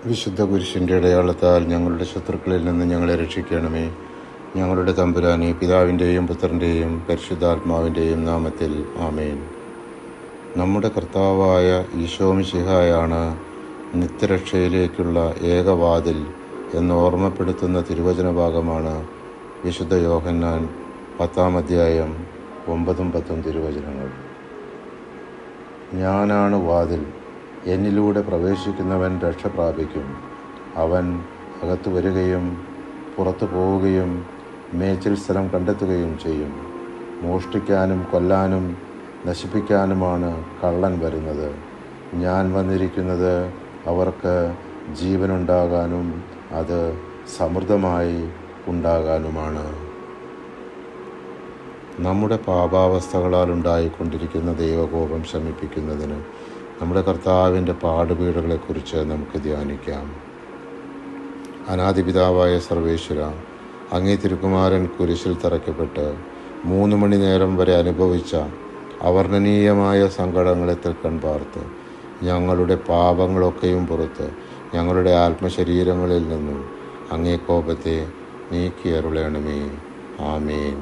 വിശുദ്ധ കുരിശിൻ്റെ അടയാളത്താൽ ഞങ്ങളുടെ ശത്രുക്കളിൽ നിന്ന് ഞങ്ങളെ രക്ഷിക്കണമേ. ഞങ്ങളുടെ തമ്പുരാനെ, പിതാവിൻ്റെയും പുത്രൻ്റെയും പരിശുദ്ധാത്മാവിൻ്റെയും നാമത്തിൽ ആമേൻ. നമ്മുടെ കർത്താവായ ഈശോ മിശിഹായാണ് നിത്യരക്ഷയിലേക്കുള്ള ഏകവാതിൽ എന്ന് ഓർമ്മപ്പെടുത്തുന്ന തിരുവചന ഭാഗമാണ് വിശുദ്ധ യോഹന്നാൻ 10-ാം അധ്യായം 9-10 തിരുവചനങ്ങൾ. ഞാനാണ് വാതിൽ, എന്നിലൂടെ പ്രവേശിക്കുന്നവൻ രക്ഷ പ്രാപിക്കും. അവൻ അകത്തു വരികയും പുറത്തു പോവുകയും മേച്ചിൽ സ്ഥലം കണ്ടെത്തുകയും ചെയ്യും. മോഷ്ടിക്കാനും കൊല്ലാനും നശിപ്പിക്കാനുമാണ് കള്ളൻ വരുന്നത്. ഞാൻ വന്നിരിക്കുന്നത് അവർക്ക് ജീവനുണ്ടാകാനും അത് സമൃദ്ധമായി ഉണ്ടാകാനുമാണ്. നമ്മുടെ പാപാവസ്ഥകളാൽ ഉണ്ടായിക്കൊണ്ടിരിക്കുന്ന ദൈവകോപം ശമിപ്പിക്കുന്നതിന് നമ്മുടെ കർത്താവിൻ്റെ പാടുപീടുകളെക്കുറിച്ച് നമുക്ക് ധ്യാനിക്കാം. അനാദിപിതാവായ സർവേശ്വര, അങ്ങേ തിരുക്കുമാരൻ കുരിശിൽ തറയ്ക്കപ്പെട്ട് 3 മണി നേരം വരെ അനുഭവിച്ച അവർണ്ണനീയമായ സങ്കടങ്ങളെ തൃക്കൺ പാർത്ത് ഞങ്ങളുടെ പാപങ്ങളൊക്കെയും പുറത്ത് ഞങ്ങളുടെ ആത്മശരീരങ്ങളിൽ നിന്നും അങ്ങേ കോപത്തെ നീക്കിയരുളണമേ. ആമേൻ.